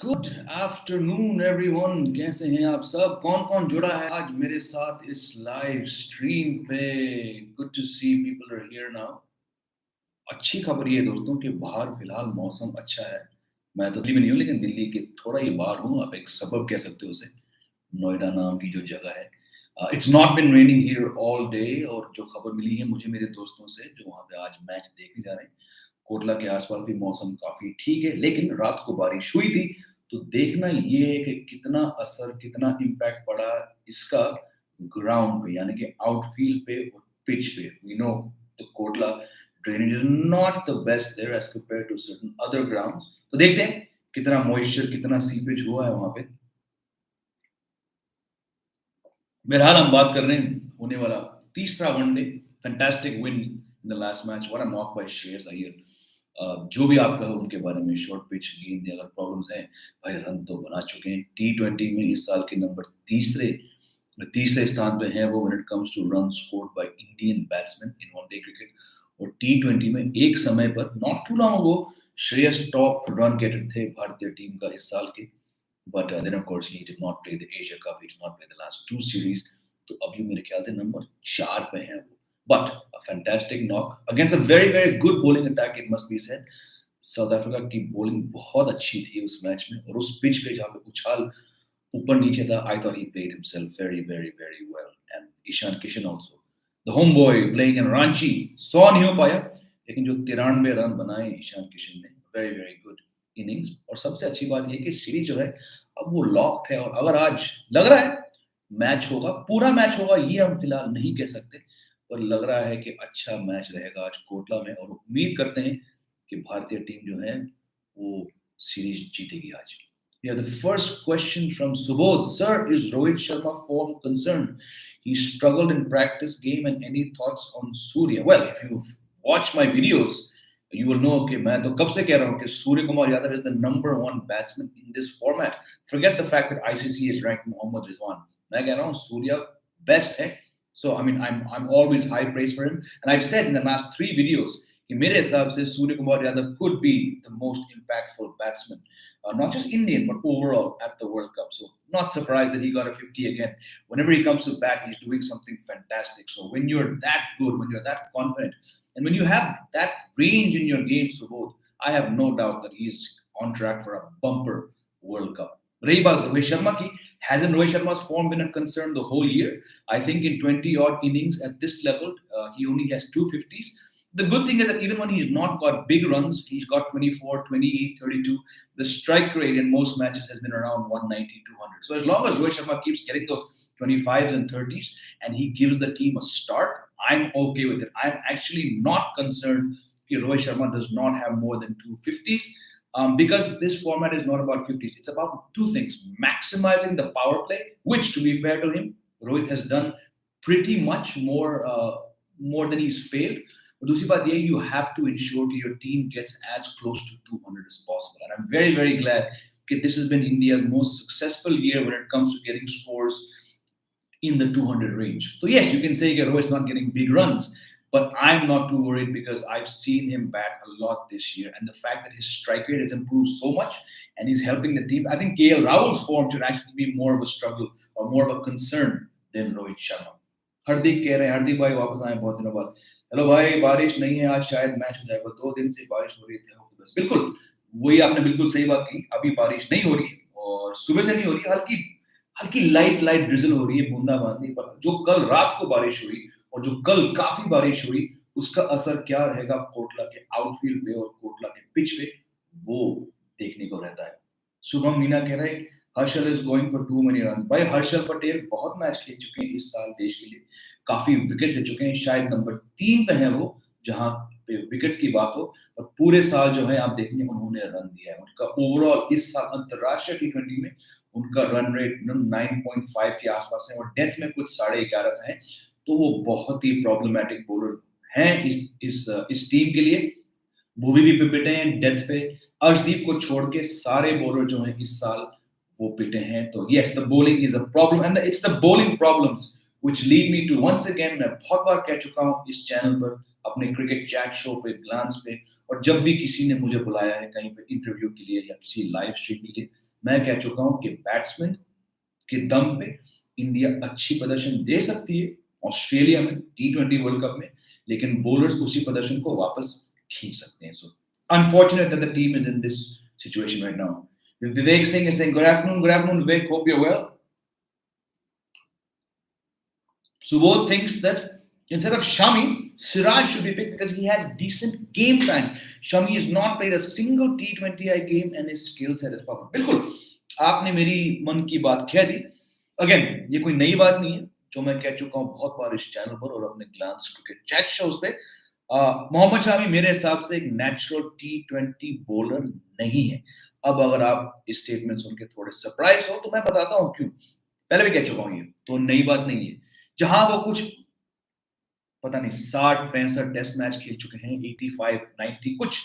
Good afternoon everyone, कैसे हैं आप सब? कौन कौन जुड़ा है आज मेरे साथ इस लाइव स्ट्रीम पे? Good to see people are here now. अच्छी खबर ये है दोस्तों कि बाहर फिलहाल मौसम अच्छा है। मैं तो दिल्ली में नहीं हूँ, लेकिन दिल्ली के थोड़ा ही बाहर हूँ, आप एक सबब कह सकते हो उसे, नोएडा नाम की जो जगह है। It's not been raining here all day, और जो खबर मिली है मुझे मेरे दोस्तों से जो वहाँ पे आज मैच देखने जा रहे हैं, कोटला के आसपास भी मौसम काफी ठीक है, लेकिन रात को बारिश हुई थी। तो देखना ये है कि कितना असर, कितना इम्पैक्ट पड़ा इसका ग्राउंड पे, यानी कि आउटफील्ड पे और पिच पे। We know the Kotla drainage is not the best there as compare to certain other grounds. तो देखते हैं कितना मॉइस्चर, कितना सीपेज हुआ है वहां पे। बहरहाल हम बात कर रहे हैं होने वाला तीसरा one day. Fantastic win in the last match, what a knock by Shreyas Iyer. जो भी आप कहो उनके बारे में, शॉर्ट पिच गेंद अगर प्रॉब्लम्स हैं, भाई रन तो बना चुके हैं। T20 में इस साल के नंबर तीसरे तीसरे स्थान पे हैं वो, when it comes to run scored by Indian batsman in one day cricket. और T20 में एक समय पर, not too long ago, Shreyas top run getter थे भारतीय टीम का इस साल के। But then of course he did not play the Asia Cup, he did not play the last two series. तो अभी मेरे ख्याल से नंबर 4 पे हैं वो। But a fantastic knock against a very very good bowling attack, it must be said. South Africa की bowling बहुत अच्छी थी उस मैच में, और उस पिच पे जहाँ पे उछाल ऊपर नीचे था, I thought he played himself very very very well. And Ishan Kishan also, the home boy playing in Ranchi, 100 नहीं हो पाया, लेकिन जो 93 रन बनाए ईशान किशन ने, वेरी वेरी गुड इनिंग्स। और सबसे अच्छी बात ये है कि सीरीज जो है अब वो लॉक्ड है, और अगर आज लग रहा है मैच होगा, पूरा मैच होगा ये हम फिलहाल नहीं कह सकते, पर लग रहा है कि अच्छा मैच रहेगा आज कोटला में, और उम्मीद करते हैं कि भारतीय टीम जो है वो सीरीज जीतेगी आज। We have the first question from Subodh. Sir, is Rohit Sharma form concerned? He struggled in practice game, and any thoughts on Surya? Well, if you've watched my videos, you will know कि मैं तो कब से कह रहा हूँ कि Surya Kumar Yadav is the number one batsman in this format. Forget the fact that ICC has ranked Mohammad Rizwan. मैं कह रहा हूँ सूर्या best है. So I mean I'm always high praise for him, and I've said in the last 3 videos कि मेरे हिसाब से Surya Kumar Yadav could be the most impactful batsman, not just Indian, but overall at the World Cup. So, not surprised that he got a 50 again. Whenever he comes to bat, he's doing something fantastic. So, when you're that good, when you're that confident, and when you have that range in your game, Subodh, I have no doubt that he's on track for a bumper World Cup. Rahi baat Rohit Sharma ki, hasn't Rohit Sharma's form been a concern the whole year? I think in 20 odd innings at this level, he only has two 50s. The good thing is that even when he's not got big runs, he's got 24, 28, 32. The strike rate in most matches has been around 190, 200. So as long as Rohit Sharma keeps getting those 25s and 30s and he gives the team a start, I'm okay with it. I'm actually not concerned if Rohit Sharma does not have more than two 50s, because this format is not about 50s. It's about two things: maximizing the power play, which, to be fair to him, Rohit has done pretty much more than he's failed. और दूसरी बात ये, you have to ensure that your team gets as close to 200 as possible. And I'm very, very glad that this has been India's most successful year when it comes to getting scores in the 200 range. So yes, you can say that Rohit's not getting big runs, but I'm not too worried because I've seen him bat a lot this year, and the fact that his strike rate has improved so much and he's helping the team, I think KL Rahul's form should actually be more of a struggle or more of a concern than Rohit Sharma. हार्दिक कह रहे हैं, हार्दिक भाई वापस आए बहुत दिनों बाद। Hello भाई, बारिश नहीं है आज, शायद मैच हो जाएगा। 2 दिन से बारिश हो रही थी बस। बिल्कुल, वही आपने बिल्कुल सही बात की। अभी बारिश नहीं हो रही, और सुबह से नहीं हो रही, हल्की हल्की लाइट लाइट ड्रिजल हो रही है, बूंदाबांदी। पर जो कल रात को बारिश हुई और जो कल काफी बारिश हुई, उसका असर क्या रहेगा कोटला के आउटफील्ड पे और कोटला के पिच पे, वो देखने को रहता है। शुभम मीना कह रहे हैं, Harshal is going for too many run. भाई हर्षल पटेल बहुत मैच खेल चुके हैं इस साल देश के लिए, काफी विकेट ले चुके हैं, शायद नंबर 3 पे है वो जहां पे विकेट्स की बात हो। और पूरे साल जो है आप देखेंगे उन्होंने रन दिया है। उनका ओवरऑल इस साल अंतरराष्ट्रीय T20 में उनका रन रेट 9.5 के आसपास है, और डेथ में कुछ 11.5 से है। तो वो बहुत ही प्रॉब्लमेटिक बॉलर हैं इस टीम के लिए। भुवी भी पिटे हैं डेथ पे। अर्शदीप को छोड़ के सारे बॉलर जो हैं इस साल वो पिटे हैं। तो yes, the bowling is a problem, and it's the bowling problems which lead me to, once again, मैं बहुत बार कह चुका हूं इस चैनल पर, अपने क्रिकेट चैट शो पे, ग्लांस पे, और जब भी किसी ने मुझे बुलाया है कहीं पे इंटरव्यू के लिए या किसी लाइव स्ट्रीम के लिए, मैं कह चुका हूँ कि बैट्समैन के दम पे इंडिया अच्छी प्रदर्शन दे सकती है ऑस्ट्रेलिया में टी20 वर्ल्ड कप में, लेकिन बॉलर्स उसी प्रदर्शन को वापस खींच सकते हैं. सो unfortunate that the team is in this situation right now. Vivek Singh is saying, good afternoon, Vivek. Hope you're well. Subodh thinks that instead of Shami, Siraj should be picked because he has decent game time. Shami has not played a single T20I game and his skill set is proper. बिल्कुल, आपने मेरी मन की बात कह दी. Again, ये कोई नई बात नहीं है, जो मैं कह चुका हूँ बहुत बार इस चैनल पर और अपने ग्लांस क्रिकेट चैट शोज पे. मोहम्मद शामी मेरे हिसाब से एक नेचुरल T20 बॉलर नहीं है. अब अगर आप इस स्टेटमेंट सुन के थोड़े सरप्राइज हो तो मैं बताता हूँ क्यों. पहले भी कह चुका हूँ, ये तो नई बात नहीं है. जहां वो कुछ पता नहीं 60-65 टेस्ट मैच खेल चुके हैं, 85-90 कुछ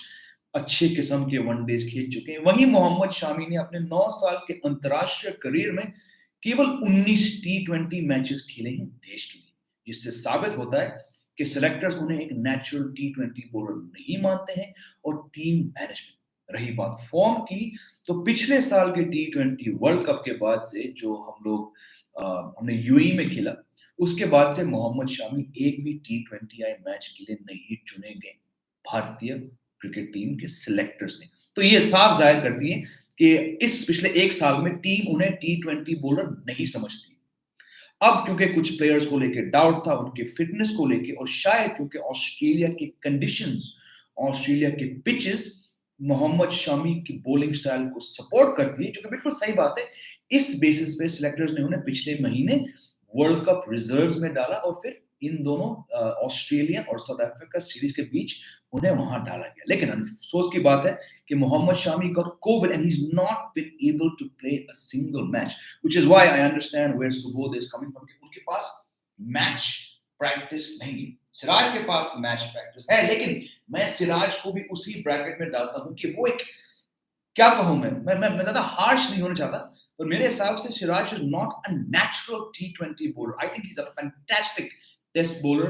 अच्छे किस्म के वनडेज खेल चुके हैं, वहीं मोहम्मद शामी ने अपने 9 साल के अंतर्राष्ट्रीय करियर में केवल 19 T20 मैचेस खेले हैं देश के लिए, जिससे साबित होता है कि सिलेक्टर्स उन्हें एक नेचुरल T20 बॉलर नहीं मानते हैं. और टीम मैनेजमेंट, रही बात फॉर्म की, तो पिछले साल के T20 वर्ल्ड कप के बाद से जो हमने यूएई में खेला, उसके बाद से मोहम्मद शामी एक भी T20I मैच के लिए नहीं चुने गए भारतीय क्रिकेट टीम के सिलेक्टर्स ने. तो ये साफ जाहिर करती है कि इस पिछले एक साल में टीम उन्हें T20 बॉलर नहीं समझती. अब क्योंकि कुछ प्लेयर्स को लेकर डाउट था, उनके फिटनेस को लेकर, और शायद क्योंकि ऑस्ट्रेलिया की कंडीशंस, ऑस्ट्रेलिया के पिचेस मोहम्मद शमी की बॉलिंग स्टाइल को सपोर्ट करती है, जो कि बिल्कुल सही बात है. इस बेसिस पे सिलेक्टर्स ने उन्हें पिछले महीने वर्ल्ड कप रिजर्व्स में डाला और फिर इन दोनों ऑस्ट्रेलिया और साउथ अफ्रीका सीरीज के बीच उन्हें वहां डाला गया. लेकिन अफसोस की बात है कि Mohammad Shami got COVID and he's not been able to play a single match, which is why I understand where Subodh is coming from. उनके पास मैच प्रैक्टिस नहीं है. सिराज के पास मैच प्रैक्टिस है, लेकिन मैं सिराज को भी उसी ब्रैकेट में डालता हूं कि वो एक, क्या कहूं मैं ज्यादा हार्श नहीं होना चाहता, पर मेरे हिसाब से Siraj is not a natural T20 bowler. I think he is a fantastic test bowler,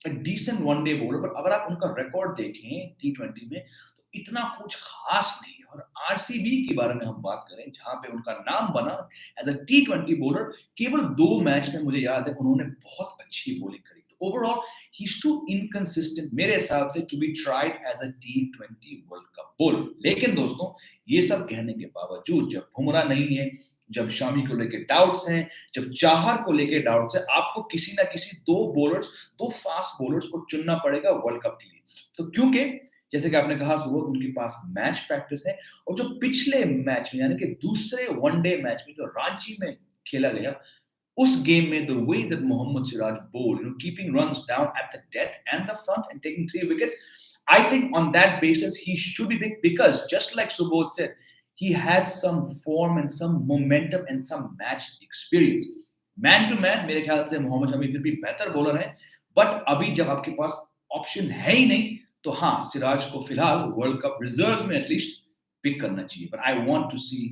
a decent one day bowler, पर अगर आप उनका रिकॉर्ड देखें T20 में तो इतना कुछ खास नहीं है. और आरसीबी के बारे में हम बात करें, जहां पे उनका नाम बना एज अ T20 बॉलर, केवल 2 मैच में मुझे याद है उन्होंने बहुत अच्छी बॉलिंग करी. तो overall he is too inconsistent मेरे हिसाब से to be tried as a T20 World Cup bowler. लेकिन दोस्तों, ये सब कहने के बावजूद, जब बुमराह नहीं है, जब शामी को लेके डाउट्स हैं, जब चाहर को लेके डाउट्स हैं, आपको किसी ना किसी 2 फास्ट बॉलर्स को चुनना पड़ेगा वर्ल्ड कप के लिए. तो क्योंकि जैसे कि आपने कहा सुबह, उनके पास मैच प्रैक्टिस है, और जो पिछले मैच में यानी कि दूसरे वनडे मैच में जो रांची में खेला गया, उस गेम में the way that Mohammed Siraj bowled, keeping runs down at the death and the front and taking 3 wickets, I think on that basis he should be picked because just like Subodh said, he has some form and some momentum and some match experience. Man to man मेरे ख्याल से मोहम्मद शमी फिर भी बेहतर bowler है, but अभी जब आपके पास ऑप्शंस है ही नहीं, तो हाँ, सिराज को फिलहाल वर्ल्ड कप रिजर्व्स में एटलीस्ट पिक करना चाहिए. But I want to see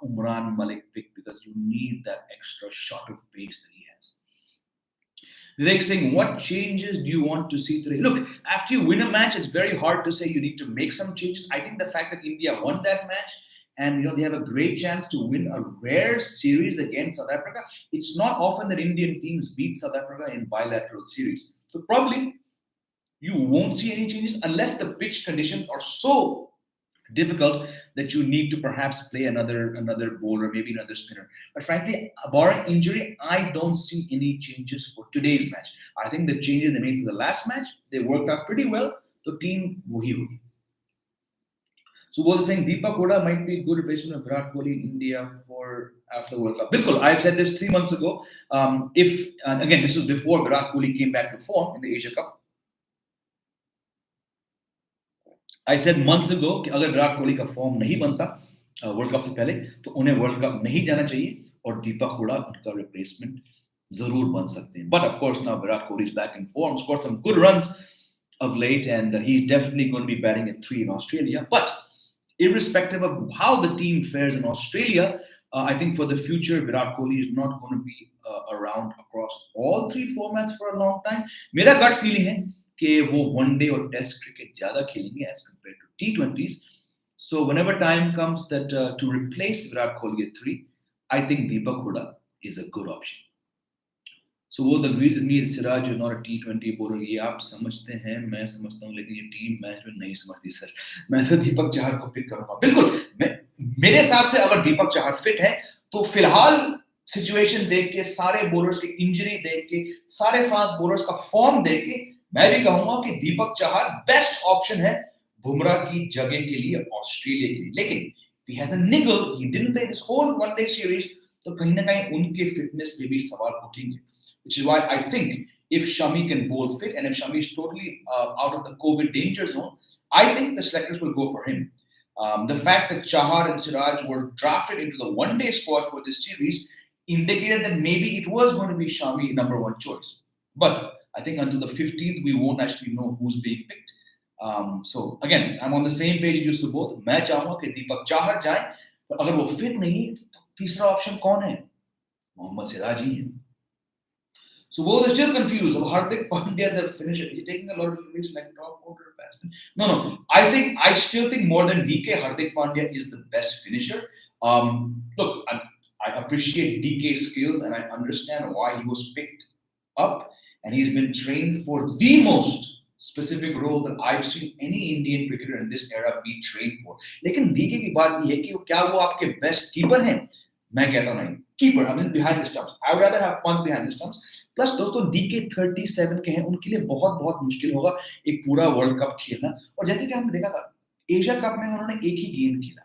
Umran Malik pick because you need that extra shot of pace that he has. Vivek saying, what changes do you want to see today? Look, after you win a match, it's very hard to say you need to make some changes. I think the fact that India won that match and they have a great chance to win a rare series against South Africa. It's not often that Indian teams beat South Africa in bilateral series. So probably you won't see any changes unless the pitch conditions are so difficult that you need to perhaps play another bowler, maybe another spinner. But frankly, barring injury, I don't see any changes for today's match. I think the changes they made for the last match, they worked out pretty well. The team wahi hogi. So what is saying, Deepak Huda might be a good replacement of Virat Kohli in India for after the World Cup. Bilkul, I've said this 3 months ago. Again, this was before Virat Kohli came back to form in the Asia Cup. I said months ago कि अगर विराट कोहली का form नहीं बनता world cup से पहले, तो उन्हें world cup नहीं जाना चाहिए और दीपक हुडा उनका रिप्लेसमेंट जरूर बन सकते हैं. But of course now Virat Kohli is back in form, scored some good runs of late, and he's definitely going to be batting at 3 in Australia. But irrespective of how the team fares in Australia, I think for the future, Virat Kohli is not going to be around across all 3 formats for a long time. मेरा gut feeling है कि वो one day और test cricket ज्यादा खेलेंगे as compare to T20s. So whenever time comes that to replace Virat Kohli at 3, I think Deepak Huda is a good option. So वो the agrees with me, Siraj you not a T20 bowler. ये आप समझते हैं, मैं समझता हूँ, लेकिन ये टीम मैनेजमेंट नहीं समझती सर. मैं तो दीपक चाहर को पिक करूंगा. बिल्कुल, मेरे हिसाब से अगर दीपक चाहर फिट है तो फिलहाल सिचुएशन देख के, सारे बॉलर्स की इंजरी देख के, सारे फास्ट बॉलर्स का फॉर्म देख के, मैं भी कहूंगा कि दीपक चाहर बेस्ट ऑप्शन है बुमराह की जगह के लिए ऑस्ट्रेलिया के लिए. लेकिन he has a niggle, he didn't play this whole one day series, तो कहीं ना कहीं उनके फिटनेस पे भी सवाल उठेंगे. Which is why I think if Shami can bowl fit and if Shami is totally out of the COVID danger zone, I think the selectors will go for him. The fact that Chahar and Siraj were drafted into the one-day squad for this series indicated that maybe it was going to be Shami number one choice. But I think until the 15th, we won't actually know who's being picked. So again, I'm on the same page as you both. मैं चाहूँगा कि दीपक चाहर जाए, पर अगर वो fit नहीं तो तीसरा ऑप्शन कौन है? मोहम्मद सिराज ही है. So both are still confused. Hardik Pandya, the finisher, is he taking a lot of risks like top order batsman? No. I still think more than DK, Hardik Pandya is the best finisher. Look, I appreciate DK's skills and I understand why he was picked up, and he's been trained for the most specific role that I've seen any Indian cricketer in this era be trained for. लेकिन DK की बात ये है कि क्या वो आपके best keeper हैं? मैं कहता हूँ नहीं. Keeper, I mean behind the stumps. I would rather have Pant behind the stumps. Plus दोस्तों DK 37 के हैं, उनके लिए बहुत बहुत मुश्किल होगा एक पूरा वर्ल्ड कप खेलना. और जैसे कि हमने देखा था एशिया कप में उन्होंने एक ही गेंद खेला,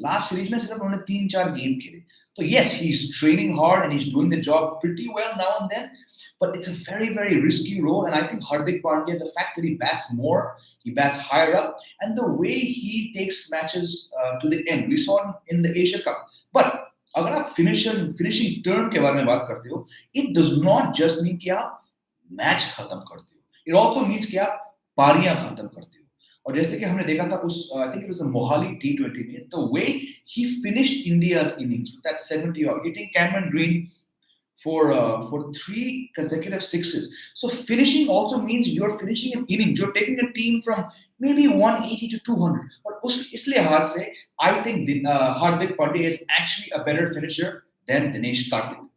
लास्ट सीरीज में सिर्फ उन्होंने 3-4 गेंद खेले. तो yes, he's training hard and he's doing the job pretty well now and then, but it's a very very risky role. And I think Hardik Pandya, the fact that he bats more, he bats higher up, and the way he takes matches to the end, we saw in the Asia Cup. But अगर आप finishing turn के बारे में बात करते हो, it does not just mean कि आप मैच खत्म करते हो, इट आल्सो मीन्स कि आप पारियां खत्म करते हो. और जैसे कि हमने देखा था उस I think it was a Mohali T20 में, the way he finished India's innings with that 70 और hitting Cameron Green for 3 consecutive sixes. So finishing also means you're finishing an innings, you're taking a team from maybe 180 to 200. और इस लिहाज से I think Hardik Pandya is actually a better finisher than Dinesh Karthik.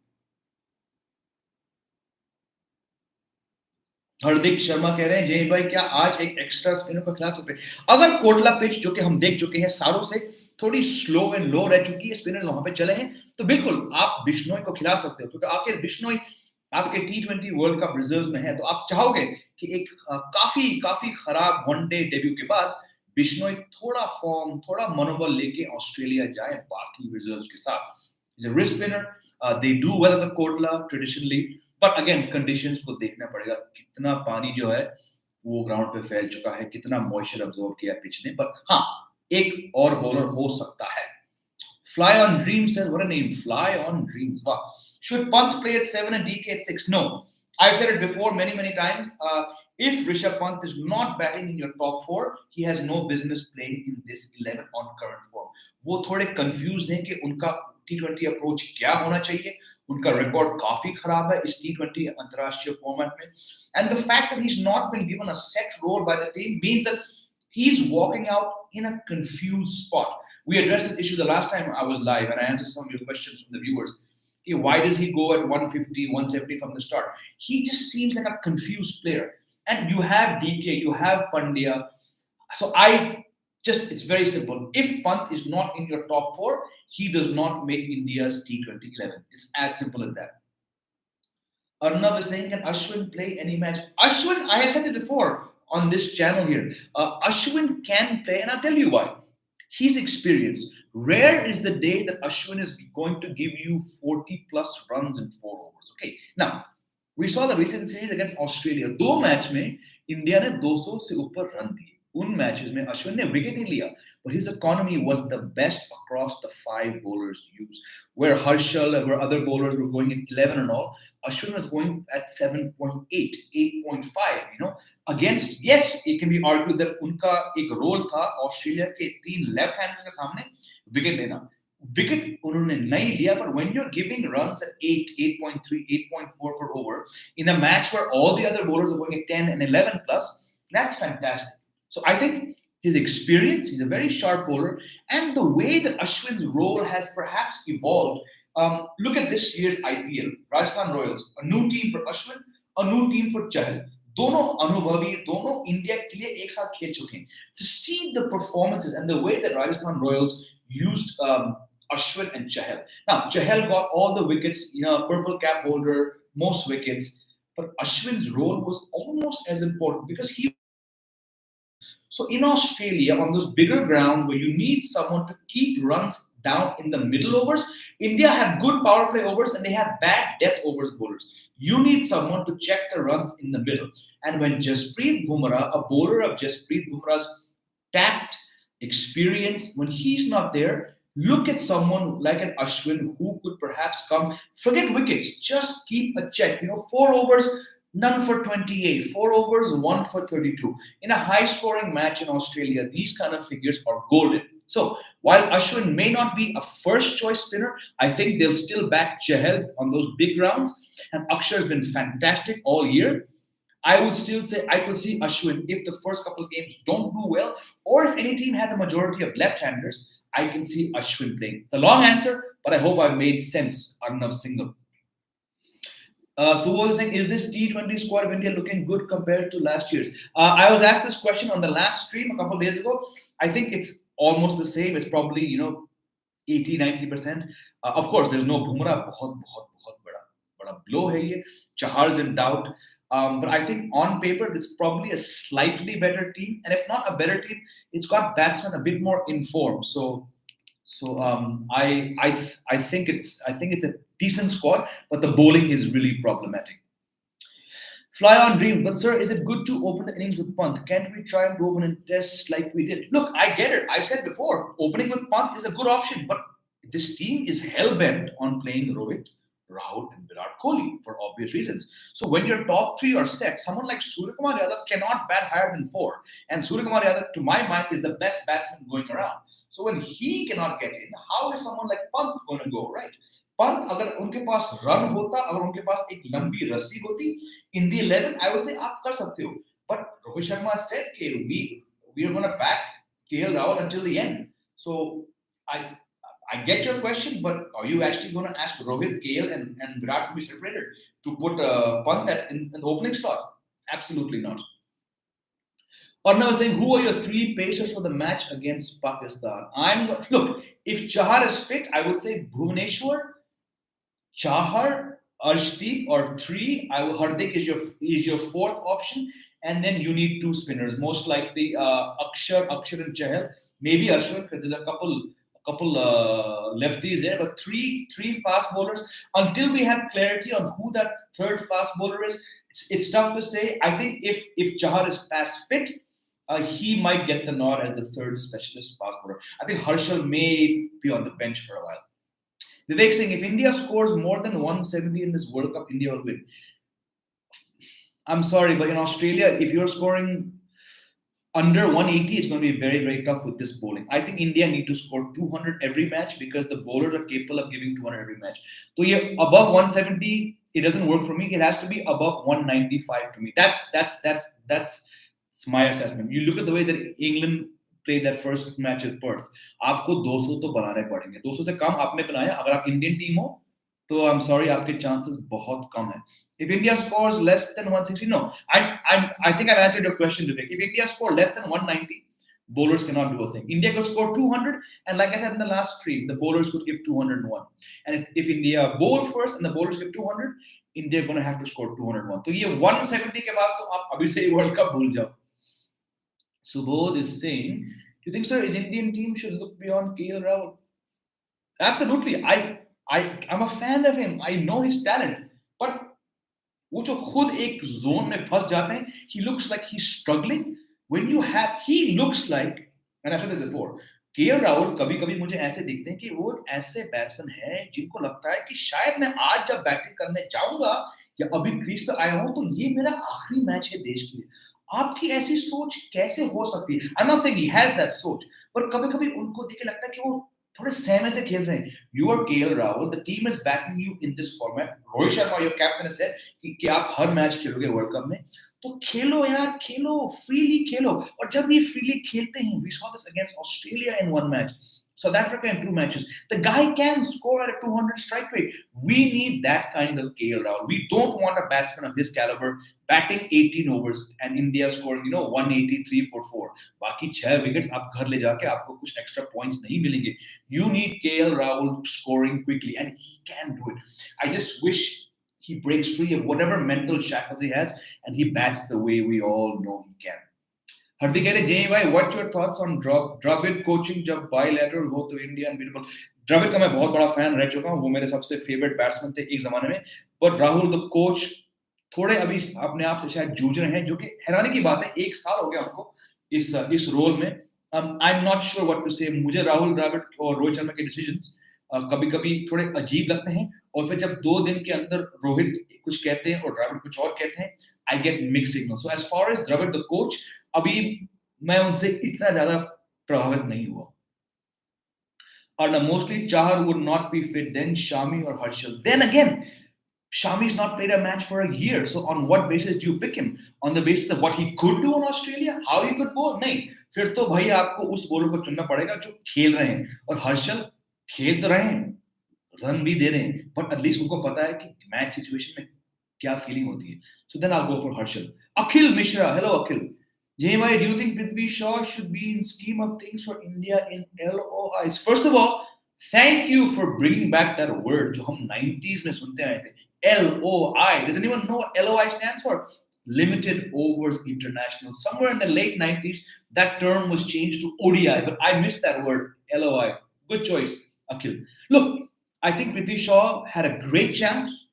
हार्दिक शर्मा कह रहे हैं जय भाई क्या आज एक एक्स्ट्रा स्पिनर को खिला सकते हैं? अगर कोटला पिच जो कि हम देख चुके हैं सालों से थोड़ी स्लो एंड लो रह चुकी है, स्पिनर्स वहां पे चले हैं, तो बिल्कुल आप बिश्नोई को खिला सकते हो, क्योंकि आखिर बिश्नोई आपके T20 वर्ल्ड कप रिजर्व्स में है. तो आप चाहोगे कि एक काफी खराब वनडे डेब्यू के बाद बिश्नोई थोड़ा फॉर्म, थोड़ा मनोबल लेके ऑस्ट्रेलिया जाए बाकी रिजर्व्स के साथ. Is a risk spinner, they do well at the Kotla traditionally, but again conditions को देखना पड़ेगा, कितना पानी जो है वो ग्राउंड पे फैल चुका है, कितना मॉइस्चर अब्सॉर्ब किया पिच ने. पर हाँ, एक और बॉलर हो सकता है. Fly on Dreams says, what a name, Fly on Dreams. Wow. Should Pant play at 7 and DK at 6? No. I've said it before many times. If Rishabh Pant is not batting in your top 4, he has no business playing in this 11 on current form. वो थोड़े confused हैं कि उनका T20 approach क्या होना चाहिए. उनका record काफी खराब है इस T20 अंतरराष्ट्रीय फॉर्मेट में. And the fact that he's not been given a set role by the team means that he's walking out in a confused spot. We addressed this issue the last time I was live, and I answered some of your questions from the viewers. Okay, why does he go at 150, 170 from the start? He just seems like a confused player. And you have DK, you have Pandya. So it's very simple. If Pant is not in your top 4, he does not make India's T20 11. It's as simple as that. Arnav is saying, can Ashwin play any match? Ashwin, I have said it before on this channel here. Ashwin can play, and I'll tell you why. He's experienced. Rare is the day that Ashwin is going to give you 40 plus runs in 4 overs. Okay. Now, we saw the recent series against Australia. 2 match में India ने 200 से ऊपर run दिए. उन matches में अश्विन ने wicket नहीं लिया, but his economy was the best across the 5 bowlers used. Where Harshal, where other bowlers were going at 11 and all, Ashwin was going at 7.8, 8.5. You know, against, yes, it can be argued that उनका एक role था Australia के 3 left handers के सामने wicket लेना. Wicket उन्होंने नहीं लिया, but when you're giving runs at 8, 8.3, 8.4 per over in a match where all the other bowlers are going at 10 and 11 plus, that's fantastic. So I think his experience, he's a very sharp bowler, and the way that Ashwin's role has perhaps evolved. Look at this year's IPL, Rajasthan Royals, a new team for Ashwin, a new team for Chahal. दोनों अनुभवी, दोनों India के लिए एक साथ खेल चुके हैं. To see the performances and the way that Rajasthan Royals used Ashwin and Chahal. Now, Chahal got all the wickets, purple cap holder, most wickets, but Ashwin's role was almost as important because he. So in Australia, on those bigger grounds where you need someone to keep runs down in the middle overs, India have good power play overs and they have bad depth overs bowlers. You need someone to check the runs in the middle. And when Jasprit Bumrah, a bowler of Jasprit Bumrah's tact, experience, when he's not there, look at someone like an Ashwin who could perhaps come, forget wickets, just keep a check. 4 overs, none for 28, 4 overs, 1 for 32. In a high scoring match in Australia, these kind of figures are golden. So while Ashwin may not be a first choice spinner, I think they'll still back Chahal on those big rounds. And Akshar has been fantastic all year. I would still say I could see Ashwin if the first couple of games don't do well, or if any team has a majority of left-handers, I can see Ashwin playing. The long answer, but I hope I've made sense. Arnav Singhal. So what was saying, is this T20 squad of India looking good compared to last year's? I was asked this question on the last stream a couple of days ago. I think it's almost the same. It's probably 80-90%. Of course, there's no Bumrah. बहुत बड़ा blow है ये. Chahar's in doubt. But I think on paper it's probably a slightly better team, and if not a better team, it's got batsmen a bit more informed. So I think it's a decent squad, but the bowling is really problematic. Fly on dream, but sir, is it good to open the innings with Pant? Can't we try and open in tests like we did? Look, I get it. I've said before, opening with Pant is a good option, but this team is hell bent on playing Rohit, Rahul, and Virat Kohli for obvious reasons. So when your top 3 are set, someone like Suryakumar Yadav cannot bat higher than 4, and Suryakumar Yadav, to my mind, is the best batsman going around. So when he cannot get in, how is someone like Pant going to go, right? Pant, अगर उनके पास run होता, अगर उनके पास एक लंबी रस्सी होती, in the 11, I would say आप कर सकते हो. But Rohit Sharma said कि we are going to back KL Rahul until the end. So I get your question, but are you actually going to ask Rohit, KL, and Virat to be separated to put Pant in the opening slot? Absolutely not. Arnav was saying, who are your 3 pacers for the match against Pakistan? Look, if Chahar is fit, I would say Bhuvaneshwar, Chahar, Arshdeep, or 3. Hardik is your 4th option, and then you need 2 spinners, most likely Akshar and Chahal, maybe Ashwin, because there's a couple lefties there, but three fast bowlers. Until we have clarity on who that 3rd fast bowler is, it's tough to say. I think if Chahar is past fit, he might get the nod as the 3rd specialist fast bowler. I think Harshal may be on the bench for a while. Vivek saying, if India scores more than 170 in this World Cup, India will win. I'm sorry, but in Australia, if you're scoring under 180, it's going to be very, very tough with this bowling. I think India need to score 200 every match because the bowlers are capable of giving 200 every match. So yeah, above 170, it doesn't work for me. It has to be above 195 to me. That's my assessment. You look at the way that England played that first match at Perth. आपको 200 तो बनाने पड़ेंगे. 200 से कम आपने बनाया. अगर आप Indian team हो, तो I'm sorry, आपके chances बहुत कम है. If India scores less than 160, no. I think I've answered your question, Vivek. If India score less than 190, bowlers cannot do a thing. India could score 200, and like I said in the last stream, the bowlers could give 201. And if India bowl first and the bowlers give 200, India are going to have to score 201. So ये 170 के बाद तो आप अभी से World Cup भूल जाओ. Subodh is saying, do you think, sir, is Indian team should look beyond KL Rahul? Absolutely. I'm a fan of him. I know his talent. But वो जो खुद एक zone में फंस जाते हैं, he looks like he's struggling. He looks like, and I've said this before, KL Rahul कभी-कभी मुझे ऐसे दिखते हैं कि वो ऐसे बैट्समैन हैं जिनको लगता है कि शायद मैं आज जब बैटिंग करने जाऊंगा या अभी क्रीज पे आया हूं तो ये मेरा आखिरी मैच है देश के लिए. आपकी ऐसी सोच कैसे हो सकती है? I'm not saying he has that सोच, पर कभी-कभी उनको देख के लगता है कि वो थोड़े सहमे से खेल रहे हैं. You are KL Rahul. The team is backing you in this format. Rohit Sharma, your captain, has said कि आप हर मैच खेलोगे वर्ल्ड कप में. तो खेलो यार, खेलो, freely खेलो. और जब ये freely खेलते हैं, we saw this against Australia in one match, South Africa in two matches. The guy can score at a 200 strike rate. We need that kind of KL Rahul. We don't want a batsman of his caliber batting 18 overs and India scoring 183 for 4. बाकी 6 wickets आप घर ले जाके आपको कुछ extra points नहीं मिलेंगे. You need KL Rahul scoring quickly and he can do it. I just wish he breaks free of whatever mental shackles he has and he bats the way we all know he can. Hardik कह रहे JEE भाई, what's your thoughts on Dravid coaching जब bilateral हो तो India unbeatable. Dravid का मैं बहुत बड़ा फैन रह चुका हूँ, वो मेरे सबसे फेवरेट बैट्समैन थे एक जमाने में. बट राहुल द कोच थोड़े अभी अपने आप से शायद जूझ रहे हैं, जो कि हैरानी की बात है. 1 साल हो गया उनको इस रोल में. I am not sure what to say. मुझे राहुल द्रविड़ और रोहित शर्मा के डिसीजंस कभी-कभी थोड़े अजीब लगते हैं, और फिर जब 2 दिन के अंदर रोहित कुछ कहते हैं और द्रविड़ कुछ और कहते हैं, I get mixed signal. So as far as Dravid the coach, अभी मैं उनसे इतना ज्यादा प्रभावित नहीं हुआ. और mostly Chahar would not be fit, then Shami or Harshal. Then again, Shami's not played a match for a year. So on what basis do you pick him? On the basis of what he could do in Australia? How he could bowl? नहीं. फिर तो भाई आपको उस bowler को चुनना पड़ेगा जो खेल रहे हैं. और हर्षल खेल तो रहे हैं, रन भी दे रहे हैं, बट एटलीस्ट उनको पता है कि मैच सिचुएशन में क्या फीलिंग होती है. So then I'll go for Harshal. Akhil Mishra. Hello Akhil. Jay, do you think Prithvi Shaw should be in scheme of things for India in LOIs? First of all, thank you for bringing back that word जो हम 90s में सुनते आए थे. LOI. Does anyone know what LOI stands for? Limited Overs International. Somewhere in the late 90s, that term was changed to ODI, but I missed that word, LOI. Good choice, Akhil. Look, I think Prithvi Shaw had a great chance.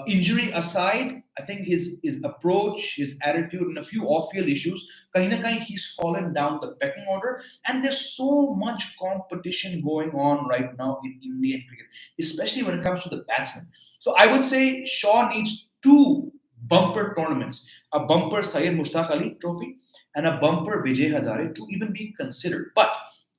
Injury aside, I think his approach, his attitude, and a few off-field issues, kahin na kahin he's fallen down the pecking order. And there's so much competition going on right now in Indian cricket, especially when it comes to the batsmen. So I would say Shaw needs 2 bumper tournaments: a bumper Syed Mushtaq Ali Trophy and a bumper Vijay Hazare to even be considered. But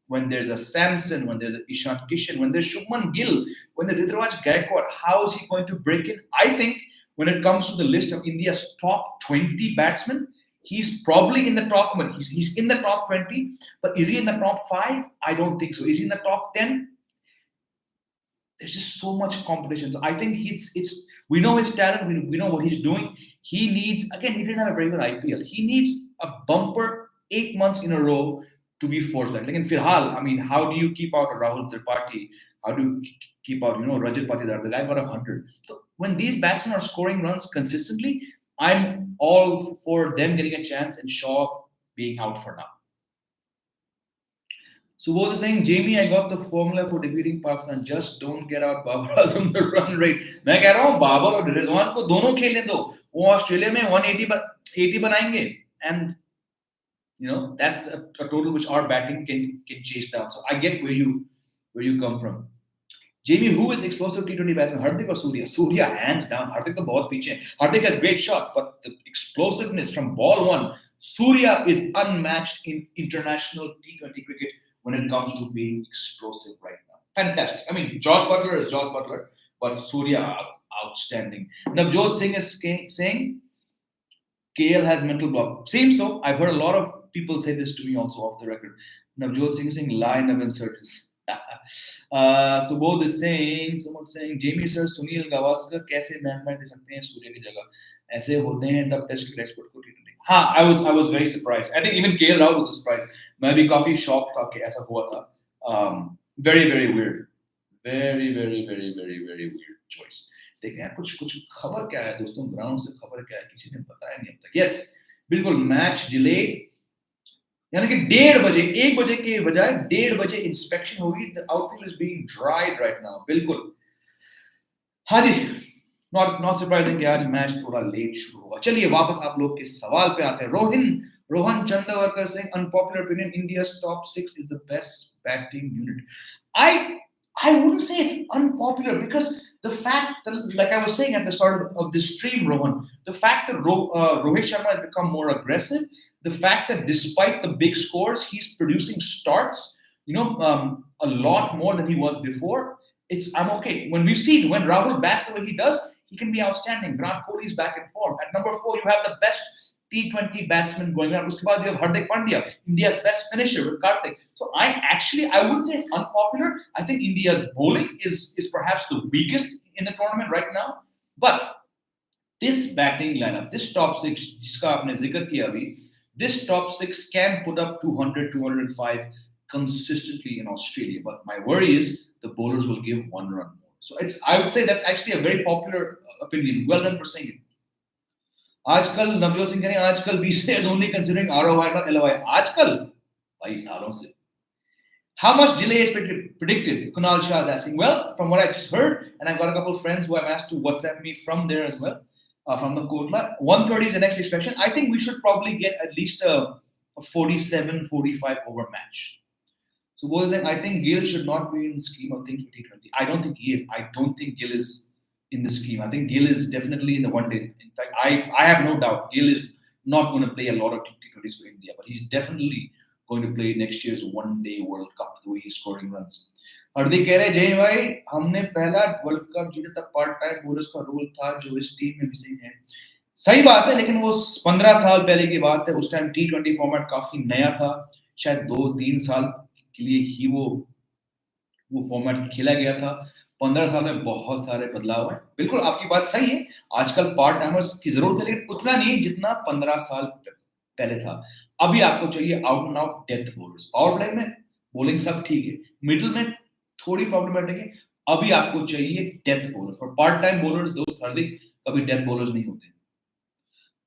when there's a Samson, when there's a Ishan Kishan, when there's Shubman Gill, when there's Ruturaj Gaikwad, how is he going to break in? I think when it comes to the list of India's top 20 batsmen, he's probably in the top, but he's in the top 20, but is he in the top 5? I don't think so. Is he in the top 10? There's just so much competition. So I think we know his talent, we know what he's doing. He needs, again, he didn't have a very good IPL. He needs a bumper 8 months in a row to be forced back. Like in Firhal, I mean, how do you keep out a Rahul Tripathi? How do you keep out, Rajat Patidar? The guy got 100. So when these batsmen are scoring runs consistently, I'm all for them getting a chance and Shaw being out for now. So what is saying, Jamie, I got the formula for defeating Pakistan. Just don't get out Babar Azam the run rate. मैं कह रहा हूँ बाबर और रिजवान को दोनों खेलने दो. वो ऑस्ट्रेलिया में 180 बनाएंगे, and that's a total which our batting can chase down. So I get where you come from. Jamie, who is explosive T20 batsman? Hardik or Surya? Surya, hands down. Hardik to bahut piche. Hardik has great shots, but the explosiveness from ball one, Surya is unmatched in international T20 cricket when it comes to being explosive right now. Fantastic. I mean, Josh Butler is Josh Butler, but Surya, outstanding. Navjot Singh is saying KL has mental block. Seems so. I've heard a lot of people say this to me also off the record. Navjot Singh is saying line of inserters. So both is saying, someone's saying, Jamie sir, Sunil Gavaskar कैसे match दे सकते हैं सूर्य की जगह? ऐसे होते हैं तब test cricket expert को T20. हाँ, I was very surprised. I think even KL Rahul was surprised. मैं भी काफी shocked था कि ऐसा हुआ था. Very very weird. Very very very very very weird choice. देखते हैं कुछ खबर क्या है दोस्तों, ग्राउंड से खबर क्या है किसी ने बताया नहीं अब तक. यस, बिल्कुल मैच डिले, यानी कि 1:30 बजे, 1 बजे के बजाय 1:30 बजे इंस्पेक्शन होगी. The outfield is being dried right now. बिल्कुल, हाँ जी, नॉट सरप्राइजिंग कि आज मैच थोड़ा लेट शुरू होगा. चलिए वापस आप लोग के सवाल पे आते हैं. Rohan Chandavarkar saying unpopular opinion, India's top 6 is the best batting unit. I wouldn't say it's unpopular, because the fact that, like I was saying at the start of this stream, Rohan, the fact that Rohit Sharma has become more aggressive, the fact that despite the big scores, he's producing starts, a lot more than he was before, I'm okay. When we've seen when Rahul bats the way he does, he can be outstanding. Virat Kohli is back in form. At number 4, you have the best T20 batsman going on. Uske baad you have Hardik Pandya, India's best finisher with Karthik. So I wouldn't say it's unpopular. I think India's bowling is perhaps the weakest in the tournament right now. But this batting lineup, this top 6, जिसका आपने जिक्र किया अभी, this top 6 can put up 200, 205 consistently in Australia. But my worry is the bowlers will give 1 run more. So I would say that's actually a very popular opinion. Well done for saying it. आजकल नवजोत सिंह कह रहे हैं आजकल BCCI is only considering ROI not LOI. आजकल भाई सालों से. How much delay is predicted? Kunal Shah is asking. Well, from what I just heard, and I've got a couple of friends who I've asked to WhatsApp me from there as well, from the Kotla, 130 is the next expectation. I think we should probably get at least a 47, 45 over match. So what is that? I think Gill should not be in the scheme of things for T20. I don't think he is. I don't think Gill is in the scheme. I think Gill is definitely in the one day. In fact, I have no doubt Gill is not going to play a lot of T20s for India, but he's definitely going to play next year's one-day World Cup the way he's scoring runs. हार्दिक कह रहे हैं जय भाई हमने पहला world cup जीता था part time bowlers का रोल था जो इस टीम में मिसिंग है. सही बात है लेकिन वो 15 साल पहले की बात है. उस टाइम T20 फॉर्मेट काफी नया था. शायद 2-3 साल के लिए ही वो फॉर्मेट खेला गया था. 15 साल में बहुत सारे बदलाव हैं. बिल्कुल आपकी बात सही है. आजकल पार्ट टाइमर्स की जरूरत है लेकिन उतना नहीं जितना 15 साल पहले था. अभी आपको चाहिए out and out death bowlers. Power play में बॉलिंग सब ठीक है, मिडिल में थोड़ी प्रॉब्लमेटिक है. अभी आपको चाहिए डेथ बॉलर्स और पार्ट टाइम बॉलर्स. दोस्त हार्दिक कभी डेथ बॉलर्स नहीं होते.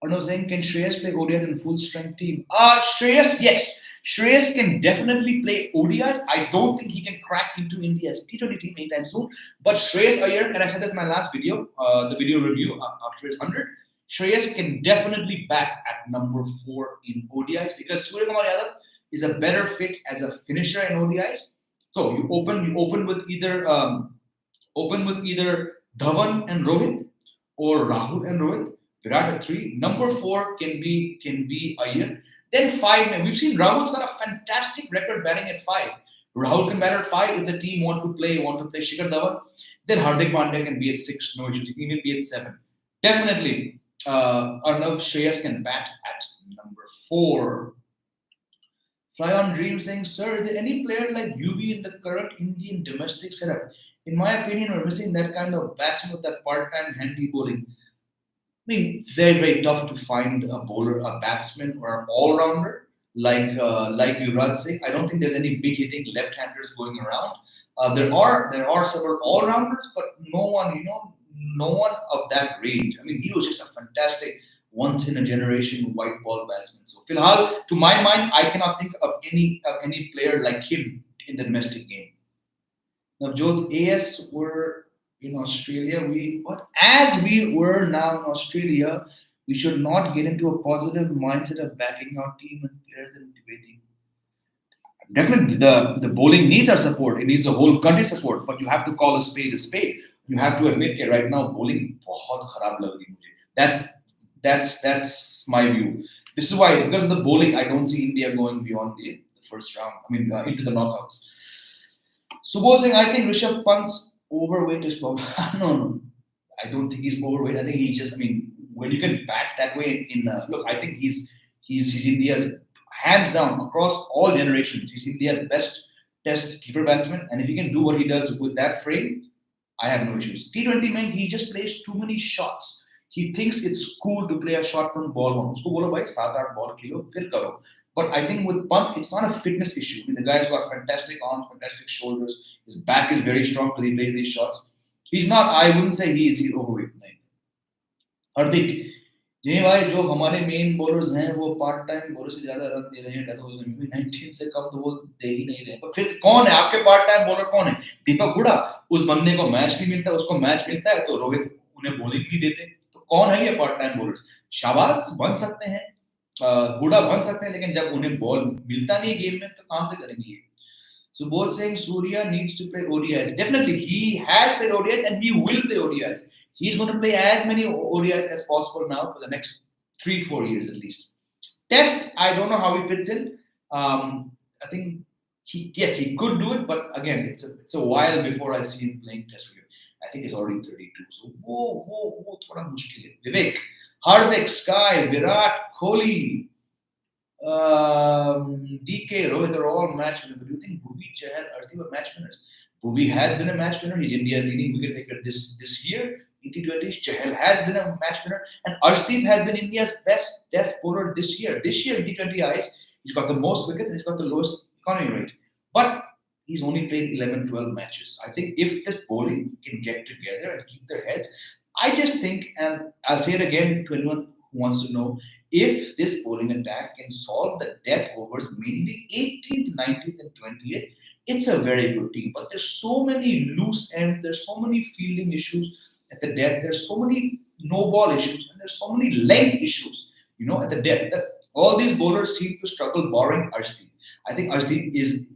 Arnav saying, can Shreyas play ODIs in full strength team? Shreyas, yes. Shreyas can definitely play ODIs. I don't think he can crack into India's T20 team anytime soon. But Shreyas Iyer, and I said this in my last video, the video review after his 100, Shreyas can definitely bat at number 4 in ODIs because Suryakumar Yadav is a better fit as a finisher in ODIs. So you open with either Dhawan and Rohit or Rahul and Rohit. Virat at 3. Number 4 can be Iyer. Then 5, man. We've seen Rahul's got a fantastic record batting at 5. Rahul can bat at 5 if the team want to play Shikhar Dhawan. Then Hardik Pandya can be at 6, no issues. He can even be at 7. Definitely, Arnav, Shreyas can bat at number 4. Fly on Dream saying, sir, is there any player like UV in the current Indian domestic setup? In my opinion, we're missing that kind of batsman with that part-time handy bowling. I mean, very, very tough to find a bowler, a batsman, or an all-rounder like Yuvraj Singh. I don't think there's any big hitting left-handers going around. There are several all-rounders, but no one of that range. I mean, he was just a fantastic once-in-a-generation white ball batsman. So, filhal, to my mind, I cannot think of any player like him in the domestic game. Now, Jodh, AS were in Australia. As we were now in Australia, we should not get into a positive mindset of backing our team and players and debating. Definitely, the bowling needs our support. It needs a whole country support. But you have to call a spade a spade. You have to admit that right now bowling बहुत खराब लग रही मुझे. That's my view. This is why, because of the bowling, I don't see India going beyond the first round. I mean, into the knockouts. Supposing I think Rishabh Pant's overweight is probably no. I don't think he's overweight. I think he's just. I mean, when you can bat that way look, I think he's India's hands down across all generations. He's India's best test keeper batsman, and if he can do what he does with that frame, I have no issues. T20 man, he just plays too many shots. He thinks it's cool to play a shot from ball one. Usko bolo bhai 7-8 ball kilo, fir karo. But I think with Pant, it's not a fitness issue. I mean, the guy's got fantastic arms, fantastic shoulders. His back is very strong because he plays these shots. He's not. I wouldn't say he's overweight. Hardik, जी भाई जो हमारे main bowlers हैं वो part time bowler से ज्यादा run दे रहे हैं. 19 से कम तो वो दे ही नहीं रहे. पर फिर कौन है आपके पार्ट टाइम बॉलर? कौन है? दीपक हुडा. उस बंदे को मैच भी मिलता है, उसको मैच मिलता है तो रोहित उन्हें बॉलिंग भी देते. तो कौन है ये पार्ट टाइम बॉलर्स? शाबाश, बन सकते हैं, हुडा बन सकते हैं, लेकिन जब उन्हें बॉल मिलता नहीं गेम में तो कहां से करेंगे ये? So both saying Surya needs to play ODIs. Definitely, he has played ODIs and he will play ODIs. He's going to play as many ODIs as possible now for the next 3-4 years at least. Test, I don't know how he fits in. I think Yes, he could do it, but again, it's a while before I see him playing Test cricket. I think he's already 32, so वो थोड़ा मुश्किल है. Vivek, Hardik, Sky, Virat, Kohli, DK, Rohit are all match winners. But do you think Bhuvi, Chahal, Arshdeep are match winners? Bhuvi has been a match winner. He's India's leading wicket taker this year in T20s. Chahal has been a match winner, and Arshdeep has been India's best death bowler this year. This year in T20 eyes, he's got the most wickets and he's got the lowest economy rate. But he's only played 11, 12 matches. I think if this bowling can get together and keep their heads, I just think, and I'll say it again to anyone who wants to know, if this bowling attack can solve the death overs, mainly 18th, 19th, and 20th, it's a very good team. But there's so many loose ends, there's so many fielding issues at the death, there's so many no ball issues, and there's so many length issues, at the death. That all these bowlers seem to struggle barring Arshdeep. I think Arshdeep is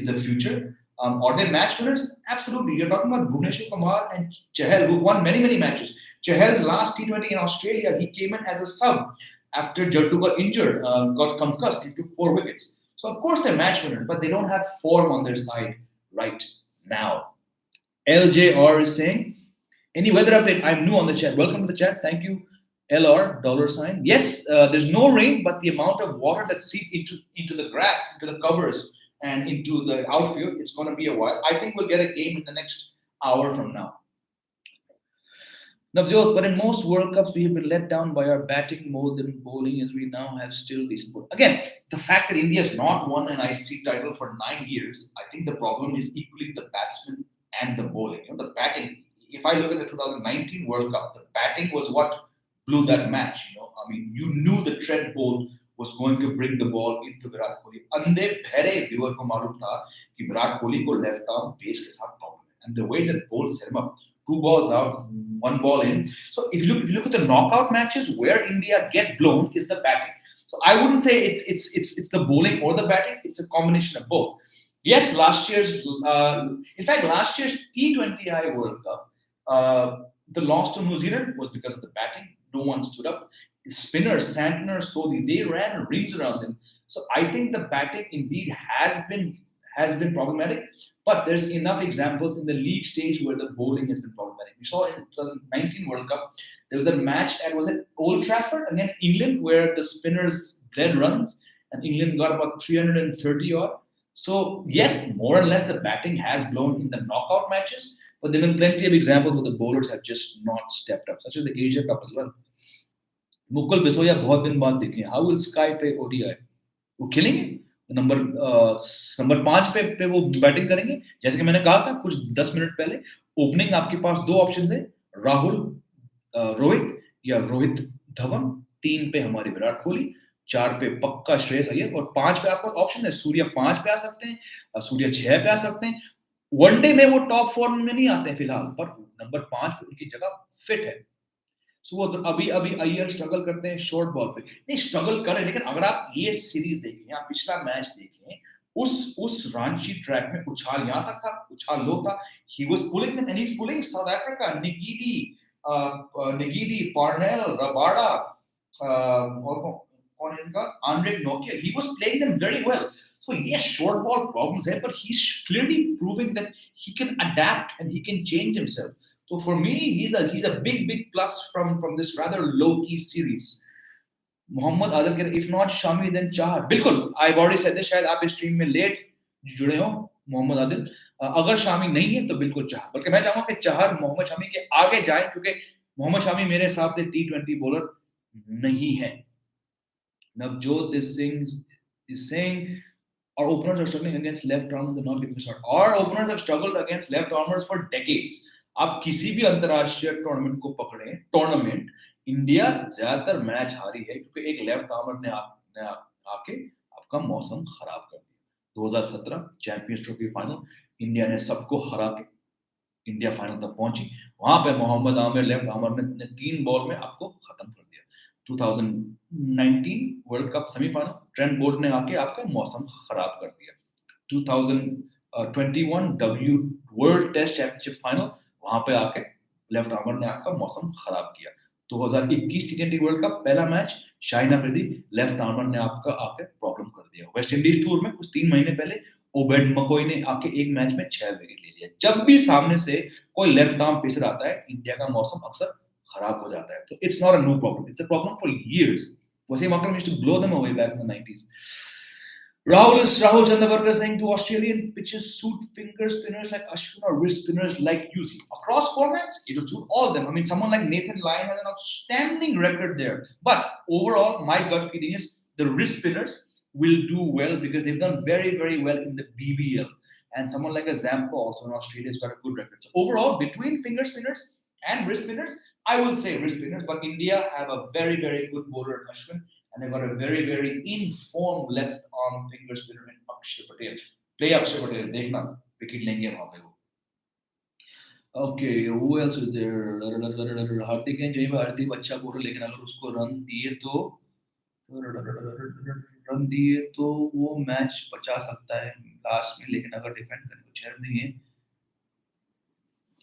the future. Are they match winners? Absolutely. You're talking about Bhuvneshwar Kumar and Chahal, who've won many, many matches. Chahal's last T20 in Australia, he came in as a sub after Jaddu got injured, got concussed, he took 4 wickets. So, of course, they're match winners, but they don't have form on their side right now. LJR is saying, any weather update? I'm new on the chat. Welcome to the chat. Thank you, LR, $sign. Yes, there's no rain, but the amount of water that seeps into the grass, into the covers, and into the outfield, it's going to be a while. I think we'll get a game in the next hour from now. Navjot, but in most World Cups, we have been let down by our batting more than bowling, as we now have still decent bowling. Again, the fact that India has not won an ICC title for 9 years, I think the problem is equally the batsmen and the bowling. The batting, if I look at the 2019 World Cup, the batting was what blew that match. I mean, you knew the Trent Bolt was going to bring the ball into Virat Kohli. Ande bhere viewer ko malum tha ki Virat Kohli ko left arm pace ke saath problem hai. And the way that Bolt set him up, 2 balls out, 1 ball in. So if you look at the knockout matches, where India get blown is the batting. So I wouldn't say it's the bowling or the batting. It's a combination of both. Yes, last year's T20I World Cup, the loss to New Zealand was because of the batting. No one stood up. Spinners, Santner, Sodhi, they ran rings around them. So I think the batting indeed has been problematic, but there's enough examples in the league stage where the bowling has been problematic. We saw in 2019 World Cup, there was a match at Old Trafford against England where the spinners led runs and England got about 330 odd. So yes, more or less the batting has blown in the knockout matches, but there have been plenty of examples where the bowlers have just not stepped up, such as the Asia Cup as well. Mukul बिसोया बहुत दिन बाद दिखे. How will Sky play ODI? वो खेलेंगे number 5 पे वो batting करेंगे. जैसे कि मैंने कहा था कुछ 10 मिनट पहले, ओपनिंग आपके पास 2 ऑप्शंस है, राहुल, रोहित या रोहित धवन. 3 पे हमारे विराट कोहली, 4 पे पक्का श्रेयस अय्यर और 5 पे आपका ऑप्शन है. सूर्य 5 पे आ सकते हैं, सूर्य 6 पे आ सकते हैं. वनडे में वो टॉप फॉर्म में नहीं आते हैं फिलहाल, पर नंबर 5 पे उनकी जगह फिट है. सो वो अभी अय्यर स्ट्रगल करते हैं शॉर्ट बॉल पे. नहीं स्ट्रगल कर रहे हैं, लेकिन अगर आप ये सीरीज देखें या पिछला मैच देखें, उस रांची ट्रैक में उछाल यहाँ तक था, उछाल लो था. He was pulling and he is pulling South Africa, Ngidi, Parnell, Rabada, और कौन इनका Andre Nokia. He was playing them very well. So yes, short ball problems है, but he's clearly proving that he can adapt and he can change himself. So for me, he's a big plus from this rather low key series. Mohammad Adil के if not Shami then Chahar. बिल्कुल, I've already said this. शायद आप इस stream में late जुड़े हो मोहम्मद आदिल. अगर शामी नहीं है तो बिल्कुल चाहर. बल्कि मैं चाहूंगा कि चाहर मोहम्मद शामी के आगे जाए, क्योंकि मोहम्मद शामी मेरे हिसाब से T20 बॉलर नहीं है. Navjot is saying our openers are struggling against left armers. They're not getting a shot. Our openers have struggled against left armers for decades. आप किसी भी अंतरराष्ट्रीय टूर्नामेंट को पकड़ें, इंडिया ज्यादातर मैच हारी है क्योंकि एक लेफ्ट आर्मर ने आके आपका मौसम खराब कर दिया. 2017 चैंपियंस ट्रॉफी फाइनल, इंडिया ने सबको हरा के इंडिया फाइनल तक पहुंची. वहां पे मोहम्मद आमिर लेफ्ट आर्मर ने 3 बॉल में आपको खत्म कर दिया. 2019 world cup semifinal, Trent Boult ने आके आपका मौसम खराब कर दिया. 2021 वर्ल्ड टेस्ट चैंपियनशिप फाइनल, वहां पे आके लेफ्ट आर्मर ने आपका मौसम खराब किया. 2021 टी20 वर्ल्ड कप पहला match, Shaheen Afridi left armour ने आपका आके प्रॉब्लम कर दिया. वेस्ट इंडीज टूर में कुछ 3 महीने पहले ओबेड मकोई ने आके एक मैच में 6 विकेट ले लिया। जब भी सामने से कोई लेफ्ट आर्म पेसर आता है, इंडिया का मौसम अक्सर खराब हो जाता है। तो it's not a new problem, it's a problem for years. Wasim Akram used to blow them away back in the 90s. Rahul Chandavarkar saying to Australian pitches suit finger spinners like Ashwin or wrist spinners like Yuzi. Across formats, it will suit all of them. I mean, someone like Nathan Lyon has an outstanding record there. But overall, my gut feeling is the wrist spinners will do well because they've done very, very well in the BBL. And someone like a Zampa also in Australia has got a good record. So overall, between finger spinners and wrist spinners, I will say wrist spinners. But India have a very, very good bowler in Ashwin. And they've got a very, very informed left arm finger spinner in Akshay Patel. Play Akshay Patel, देखना wicket लेंगे वहां पे वो. Okay, who else is there? हार्दिक ने जय हरदीप अच्छा bowler, लेकिन अगर उसको रन दिए तो वो मैच बचा सकता है लास्ट में, लेकिन अगर डिफेंड करने को चेयर नहीं है.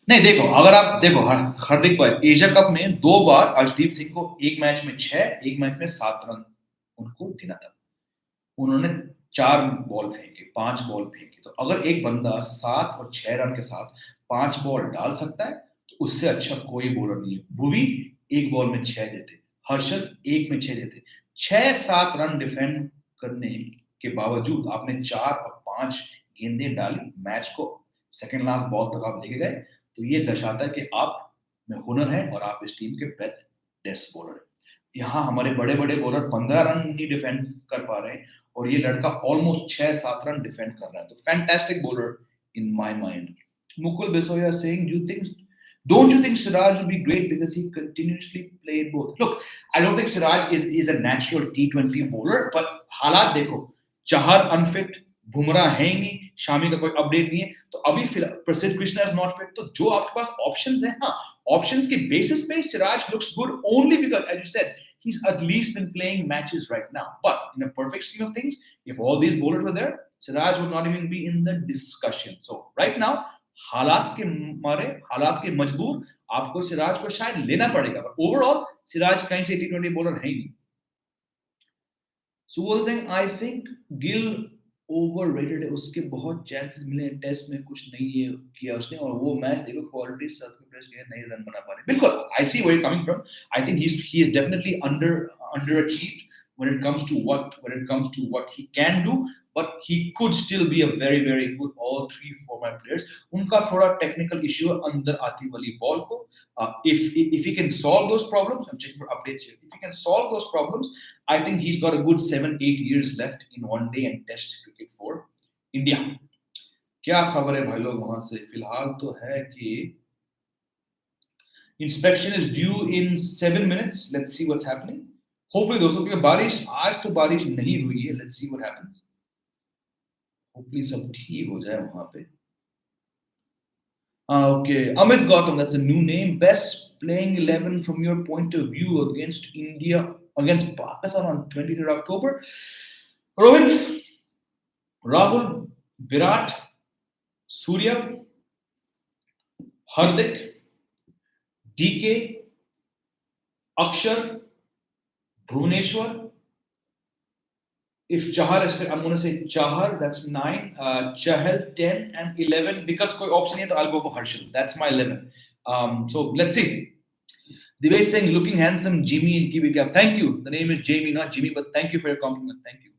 नहीं, देखो अगर आप देखो हार्दिक भाई एशिया कप में 2 बार अर्शदीप सिंह को एक मैच में 6, एक मैच में 7 रन उनको देना था. उन्होंने 4 बॉल फेंके, 5 बॉल फेंके. तो अगर एक बंदा 7 और 6 रन के साथ 5 बॉल डाल सकता है तो उससे अच्छा कोई बॉलर नहीं है. भुवी एक बॉल में 6 देते, हर्षल एक में 6 देते. 6-7 रन डिफेंड करने के बावजूद आपने 4 और 5 गेंदें डाली, मैच को सेकंड लास्ट बॉल तक आप लेके गए. तो ये दर्शाता है कि आप में हुनर है और आप इस टीम के बेस्ट बॉलर हैं. यहाँ हमारे बड़े-बड़े बॉलर 15 रन नहीं डिफेंड कर पा रहे हैं और ये लड़का ऑलमोस्ट 6-7 रन डिफेंड कर रहा है. तो fantastic bowler in my mind. Mukul Besoya saying, don't you think Siraj will be great because he continuously played both? Look, I don't think Siraj is a natural T20 bowler, but हालात देखो, Chahar unfit, Bumrah है ही नहीं, शामी का कोई update नहीं है, तो अभी प्रसिद्ध कृष्णा इज नॉट फिट. तो जो आपके पास ऑप्शंस हैं, हाँ, ऑप्शंस के बेसिस पे Siraj looks good only because, as you said, he's at least been playing matches right now. But in a perfect scheme of things, if all these bowlers were there, Siraj would not even be in the discussion. So right now, हालात के मारे, हालात के मजबूर, आपको सिराज को शायद लेना पड़ेगा. But overall, सिराज कहीं से T20 बॉलर है ही नहीं. So वो saying, I think Gill overrated है, उसके बहुत चांसेस मिले हैं, टेस्ट में कुछ नहीं है किया उसने, और वो मैच देखो क्वालिटी सर्विस के नहीं रन बना पा रहे. बिल्कुल, I see where you're coming from. I think he is definitely underachieved when it comes to what he can do, but he could still be a very, very good all 3 format players. उनका थोड़ा technical issue है अंदर आती वाली ball को. If he can solve those problems, I'm checking for updates here. If he can solve those problems, I think he's got a good 7-8 years left in one day and test cricket for India. क्या खबर है भाई लोग वहां से? फिलहाल तो है कि inspection is due in 7 minutes. Let's see what's happening. Hopefully दोस्तों, क्योंकि बारिश आज तो बारिश नहीं हुई है. Let's see what happens. Hopefully सब ठीक हो जाए वहां पे. Okay, Amit Gautam, that's a new name. Best playing 11 from your point of view against India, against Pakistan on 23rd October. Rohit, Rahul, Virat, Surya, Hardik, DK, Akshar, Bhuvneshwar. If Chahar is fit, I'm going to say Chahar, that's 9, Chahal 10 and 11. Because koi option hai, I'll go for Harshal. That's my 11. So let's see. Divesh saying, looking handsome, Jimmy in Kiwi Gap. Thank you. The name is Jamie, not Jimmy, but thank you for your compliment. Thank you.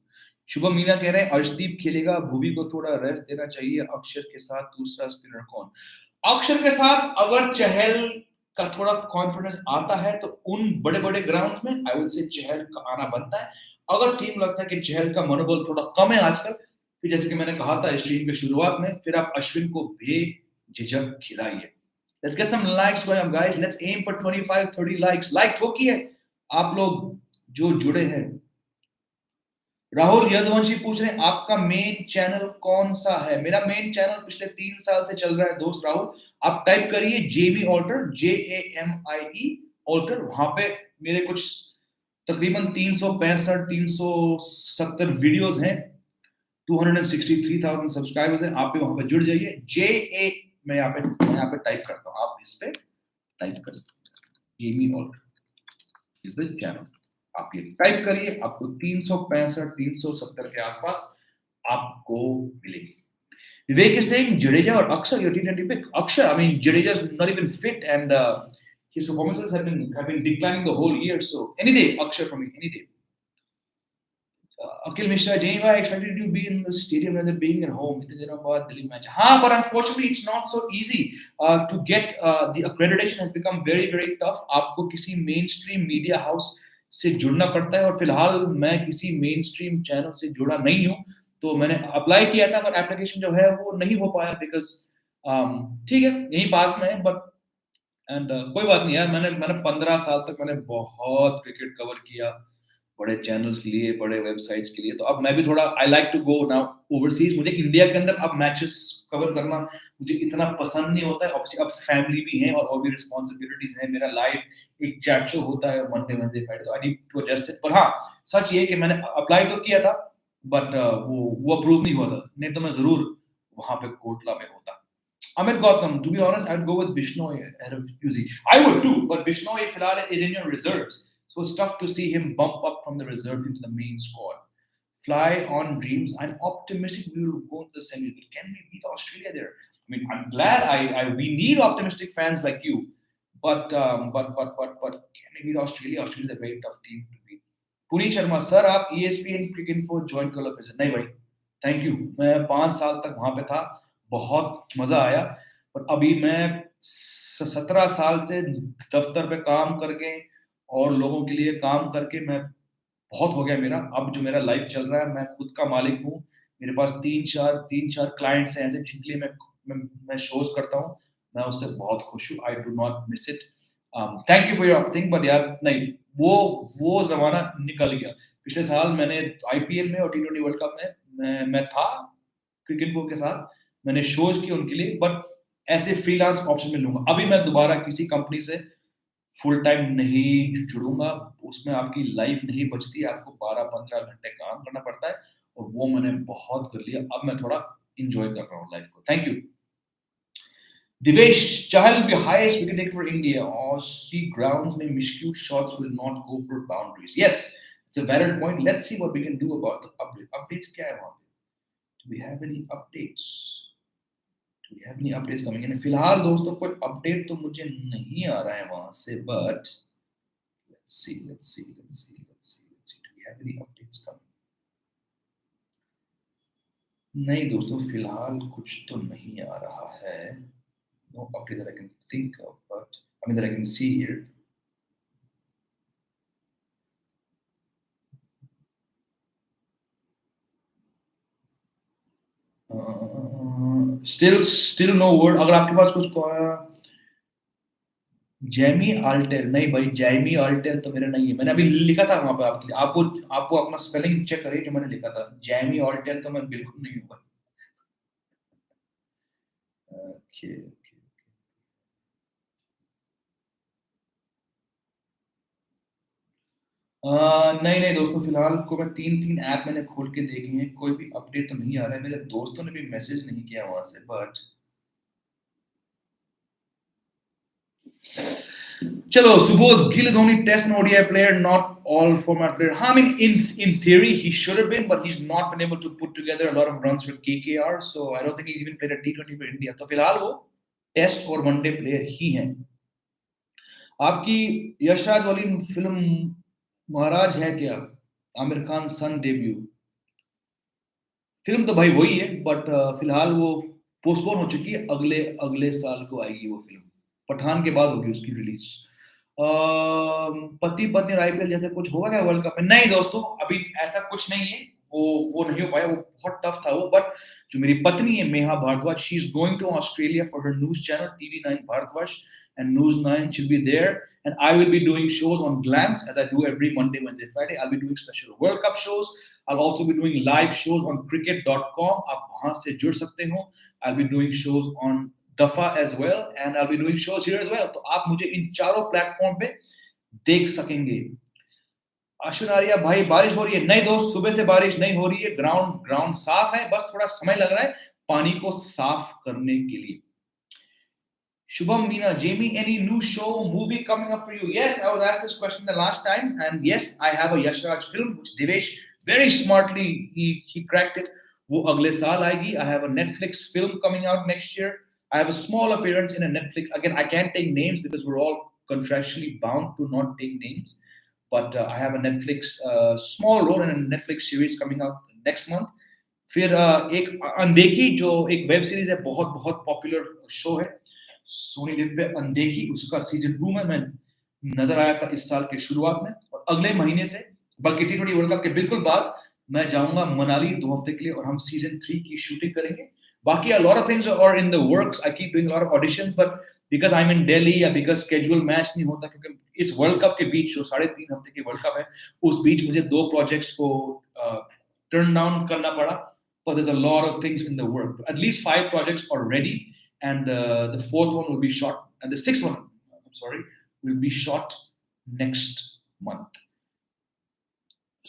Shubham Meena कह रहे हैं अर्शदीप खेलेगा, भुवी को थोड़ा rest देना चाहिए. अक्षर के साथ दूसरा स्पिनर कौन? अक्षर के साथ अगर चहल का थोड़ा कॉन्फिडेंस आता है तो उन बड़े बड़े ग्राउंड्स में आई विल से चहल का आना बनता है. अगर टीम लगता है कि चहल का मनोबल थोड़ा कम है आजकल, फिर जैसे कि मैंने कहा था स्ट्रीम के शुरुआत में, फिर आप अश्विन को बेझिझक खिलाइए. Let's get some likes guys. Let's aim for 25-30 likes. Like ठोकिए आप लोग जो जुड़े हैं. राहुल यदुवंशी पूछ रहे हैं आपका मेन चैनल कौन सा है? मेरा मेन चैनल पिछले 3 साल से चल रहा है दोस्त राहुल. आप टाइप करिए जेमी ऑल्टर, JAMIE ऑल्टर. वहां पे मेरे कुछ तकरीबन 365-370 वीडियोस हैं. 263,000 सब्सक्राइबर्स हैं. आप भी वहां पे जुड़ जाइए. मैं यहाँ पे टाइप करता हूँ, आप इस पे टाइप कर सकते हैं. Jamie Alter is the channel. आप ये टाइप करिए, आपको 365-370 के आसपास आपको मिलेगी. Vivek is saying Jadeja or Aksar, your T20 pick. Aksar, I mean Jadeja's not even fit, and his performances have been declining the whole year. So any day, Aksar for me, any day. Akil Mishra, Geneva, I expected you to be in the stadium rather than being at home. इतने दिनों बाद Delhi match. हाँ, but unfortunately it's not so easy to get the accreditation has become very very tough. आपको किसी mainstream media house से जुड़ना पड़ता है और फिलहाल मैं किसी mainstream channel से जुड़ा नहीं हूँ. तो मैंने अप्लाई किया था पर एप्लीकेशन जो है वो नहीं हो पाया बिकॉज ठीक है यही पास में है बट एंड कोई बात नहीं यार मैंने मैंने 15 साल तक मैंने बहुत क्रिकेट कवर किया बड़े चैनल्स के लिए बड़े वेबसाइट्स के लिए तो अब मैं भी थोड़ा I like to go now overseas मुझे इंडिया के अंदर अब मैचेस कवर करना मुझे इतना पसंद नहीं होता है ऑब्वियसली अब फैमिली भी है और भी रिस्पांसिबिलिटीज है मेरा लाइफ एक चैट शो होता है मंडे वेडनेसडे फ्राइडे तो I need to adjust it पर हाँ सच ये कि मैंने अप्लाई तो किया था बट वो अप्रूव नहीं हुआ था नहीं तो मैं जरूर वहां पे कोटला में होता Amit Gautam, to be honest, I'd go with Bishnoi ahead of Yuzi. I would too, but Bishnoi Filal is in your reserves. So it's tough to see him bump up from the reserves into the main squad. Fly on dreams. I'm optimistic we will go to the semis, but can we beat Australia there? I mean, I'm glad we need optimistic fans like you. But can we beat Australia? Australia is a very tough team to beat. Puneet Sharma, sir, आप ESPN Cricket Info join कर लो फिर से. नहीं भाई, thank you. मैं 5 साल तक वहाँ पे था. बहुत मजा आया पर अभी मैं 17 साल से दफ्तर पे काम करके और लोगों के लिए काम करके मैं बहुत हो गया मेरा अब जो मेरा लाइफ चल रहा है मैं खुद का मालिक हूँ मेरे पास तीन चार क्लाइंट्स हैं ऐसे जिनके लिए मैं शोज करता हूँ मैं उससे बहुत खुश हूँ I do not miss it thank you for your thing but यार नहीं वो जमाना निकल गया पिछले साल मैंने आईपीएल में और टी20 वर्ल्ड कप में मैं था क्रिकेट के साथ मैंने शोज किए उनके लिए बट ऐसे फ्रीलांस ऑप्शन में लूंगा अभी मैं दोबारा किसी कंपनी से फुल टाइम नहीं जुड़ूंगा उसमें आपकी लाइफ नहीं बचती आपको 12-15 घंटे काम करना पड़ता है और वो मैंने बहुत कर लिया अब मैं थोड़ा इंजॉय कर रहा हूँ लाइफ को thank you Divesh Chahal will be highest wicket taker for India. Aussie grounds may miscue shots will not go for boundaries. Yes, it's a valid point. Let's see what we can do about the updates. क्या है वहाँ पे? Do we have any updates? Do we have any updates coming in? फिलहाल दोस्तों कोई update तो मुझे नहीं आ रहा है वहाँ से, but let's see. Do we have any updates coming? नहीं दोस्तों फिलहाल कुछ तो नहीं आ रहा है. No update that I can think of, but I mean that I can see here. Still no word. अगर आपके पास कुछ जैमी आल्टेल नहीं भाई जैमी आल्टेल तो मेरा नहीं है मैंने अभी लिखा था वहां पे आपके लिए आपको अपना स्पेलिंग चेक करिए जो मैंने लिखा था जैमी आल्टेल तो मैं बिल्कुल नहीं हूँ ओके नहीं दोस्तों फिलहाल को मैं तीन ऐप मैंने खोल के देखे हैं कोई भी अपडेट तो नहीं आ रहा है मेरे दोस्तों ने भी मैसेज नहीं किया वहां से बट चलो Subodh Gill is only test and ODI player not all format player I mean in theory he should have been but he's not been able to put together a lot of runs for KKR so I don't think he's even played a T20 for India तो फिलहाल वो test और one day player ही हैं आपकी यशराज वाली film महाराज है क्या आमिर खान सन debut film तो भाई वही है बट फिलहाल वो पोस्टपोन हो चुकी है अगले साल को आएगी वो फिल्म पठान के बाद होगी उसकी रिलीज पति पत्नी और आईपीएल जैसे कुछ होगा क्या वर्ल्ड कप में नहीं दोस्तों अभी ऐसा कुछ नहीं है वो नहीं हो पाया वो बहुत टफ था वो बट जो मेरी पत्नी है Meha Bhardwaj she is going to Australia for her news channel TV9 Bhardwaj and News 9 should be there and I will be doing shows on Glance as I do every Monday, Wednesday, Friday. I'll be doing special World Cup shows. I'll also be doing live shows on cricket.com. आप वहाँ से जुड़ सकते हो. I'll be doing shows on Dafa as well and I'll be doing shows here as well. तो आप मुझे इन चारों प्लेटफॉर्म पे देख सकेंगे. अश्विन आर्या भाई बारिश हो रही है नहीं दोस्त सुबह से बारिश नहीं हो रही है ग्राउंड साफ है बस थोड़ा समय लग रहा है पानी को साफ करने के लिए Shubham Meena, Jamie, any new show, movie coming up for you? Yes, I was asked this question the last time, and yes, I have a Yashraj film, which Devesh very smartly he cracked it. वो अगले साल आएगी. I have a Netflix film coming out next year. I have a small appearance in a Netflix. Again, I can't take names because we're all contractually bound to not take names. But I have a Netflix small role in a Netflix series coming out next month. फिर एक अनदेखी जो एक web series है, बहुत बहुत popular show है Soni live पे, अनदेखी, उसका सीजन 2 में मैं नजर आया था इस साल के शुरुआत में. और अगले महीने से, बल्कि T20 वर्ल्ड कप के बिल्कुल बाद, मैं जाऊंगा मनाली 2 हफ्ते के लिए और हम सीजन 3 की शूटिंग करेंगे. बाकी a lot of things are in the works. I keep doing a lot of auditions, but because I'm in Delhi या because schedule मैच नहीं होता, क्योंकि इस वर्ल्ड कप के बीच जो 3.5 हफ्ते की वर्ल्ड कप है, उस बीच मुझे 2 प्रोजेक्ट्स को टर्न डाउन करना पड़ा. But there's a lot of things in the work. At least 5 projects are ready, and the fourth one will be shot, and the sixth one, I'm sorry, will be shot next month.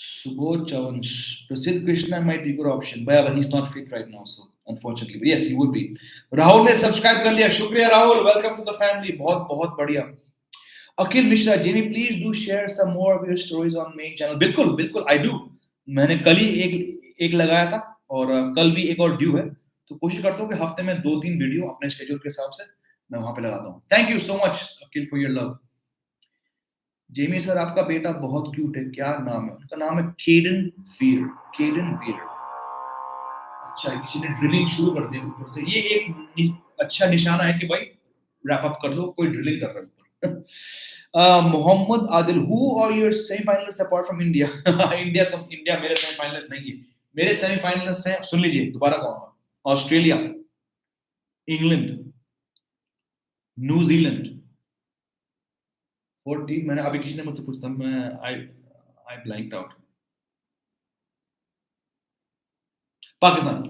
Subodh Chavansh, Prasidh Krishna might be a good option, but he's not fit right now, so unfortunately. But yes, he would be. Rahul ने subscribe कर लिया, शुक्रिया Rahul, welcome to the family, बहुत बहुत बढ़िया. Akhil Mishra, Jamie, please do share some more of your stories on main channel. बिल्कुल बिल्कुल, I do. मैंने कल ही एक लगाया था और कल भी एक और ड्यू है, तो कोशिश करता हूँ कि हफ्ते में 2-3 वीडियो अपने शेड्यूल के हिसाब से मैं वहां पे लगाता हूँ. Thank you so much Akhil for your love. Jamie sir, आपका बेटा बहुत क्यूट है, क्या नाम है? उनका नाम है केडन वीर. केडन वीर. अच्छा, किसी ने ड्रिलिंग शुरू कर दी ऊपर से. ये एक अच्छा निशाना है कि भाई रैप अप कर लो, कोई ड्रिलिंग कर रहा है. Mohammad Aadil, who are your semifinalist apart from India? India मेरे सेमीफाइनलिस्ट नहीं है. मेरे सेमीफाइनलिस्ट हैं, सुन लीजिए, दोबारा कहूंगा: ऑस्ट्रेलिया, इंग्लैंड, न्यूजीलैंड. और टीम मैंने अभी किसी ने मुझसे पूछा, मैं I blanked out. Pakistan.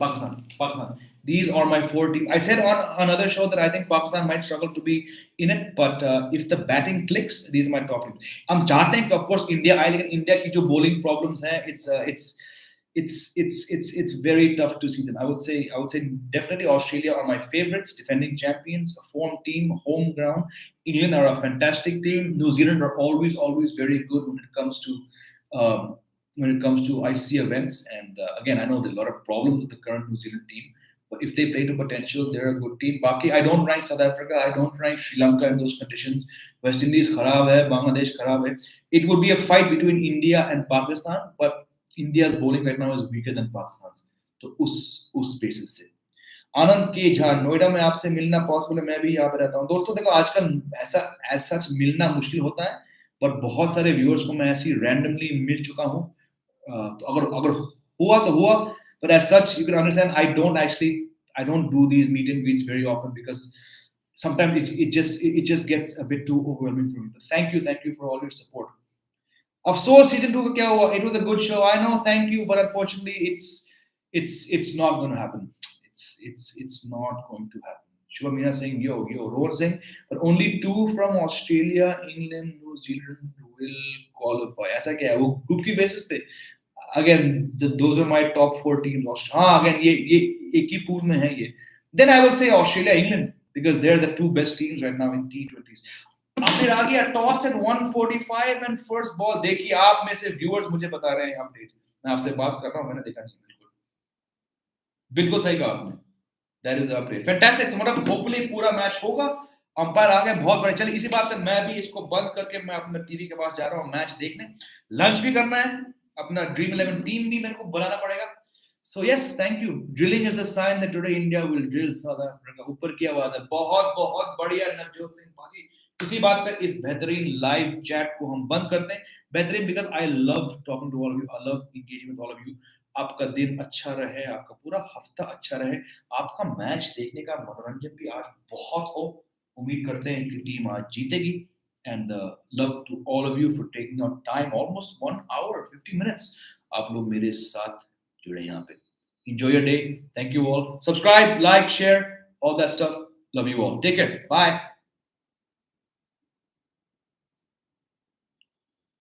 These are my 4 teams. I said on another show that I think Pakistan might struggle to be in it, but if the batting clicks, these are my top teams. हम चाहते हैं कि of course India आए, लेकिन India की जो bowling problems हैं, it's very tough to see them. I would say definitely Australia are my favorites, defending champions, a form team, home ground. England are a fantastic team. New Zealand are always very good when it comes to ICC events. And again, I know there's a lot of problems with the current New Zealand team, but if they play to potential, they're a good team. Baki, I don't rank South Africa, I don't rank Sri Lanka in those conditions. West Indies kharab hai, Bangladesh kharab hai. It would be a fight between India and Pakistan, but India's bowling right now is weaker than Pakistan's. तो उस basis से. आनंद के झा, नोएडा में आपसे मिलना possible है? मैं भी यहाँ पे रहता हूँ. दोस्तों देखो, आजकल ऐसा सच मिलना मुश्किल होता है, पर बहुत सारे व्यूअर्स को मैं ऐसी रैंडमली मिल चुका हूँ. तो अगर हुआ तो हुआ, but as such you can understand I don't do these meet and greets very often because sometimes it just gets a bit too overwhelming for me. But thank you for all your support. अफसोस season 2 का क्या हुआ? It was a good show, I know, thank you, but unfortunately it's not going to happen. It's not going to happen. Shubhamina saying yo, Rohit saying, but only 2 from Australia, England, New Zealand will qualify. ऐसा क्या है? वो group की basis पे. Again, those are my top 4 teams. हाँ, again ये एक ही pool में है ये. Then I would say Australia, England, because they're the 2 best teams right now in T20s. Aamir आ गया, toss at 145 and first ball. देखिए, आप में से व्यूअर्स मुझे बता रहे हैं अपडेट, मैं आपसे बात कर रहा हूं, मैंने देखा नहीं. बिल्कुल सही कहा आपने. That is update. फैंटास्टिक. तुम्हारा होपफुली पूरा मैच होगा. अंपायर आ गए, बहुत बड़े. चलिए, इसी बात पे मैं भी इसको बंद करके मैं अपने टीवी के पास जा रहा हूँ मैच देखने. लंच भी करना है, अपना ड्रीम 11 टीम भी मेरे को बुलाना पड़ेगा. So yes, thank you. Drilling is the sign that today India will drill South Africa. ऊपर की आवाज है, बहुत बहुत बढ़िया नवजोत सिंह पाजी. इसी बात पे इस बेहतरीन लाइव चैट को हम बंद करते हैं. बेहतरीन because I love talking to all of you. I love engaging with all of you. आपका दिन अच्छा रहे, आपका पूरा हफ्ता अच्छा रहे, आपका मैच देखने का मनोरंजन भी आज बहुत हो. उम्मीद करते हैं कि टीम आज जीतेगी. And love to all of you for taking out time, almost 1 hour 50 minutes. आप लोग मेरे साथ जुड़े यहाँ पे. Enjoy your day. Thank you all. Subscribe, like, share, all that stuff. Love you all. Take care. Bye.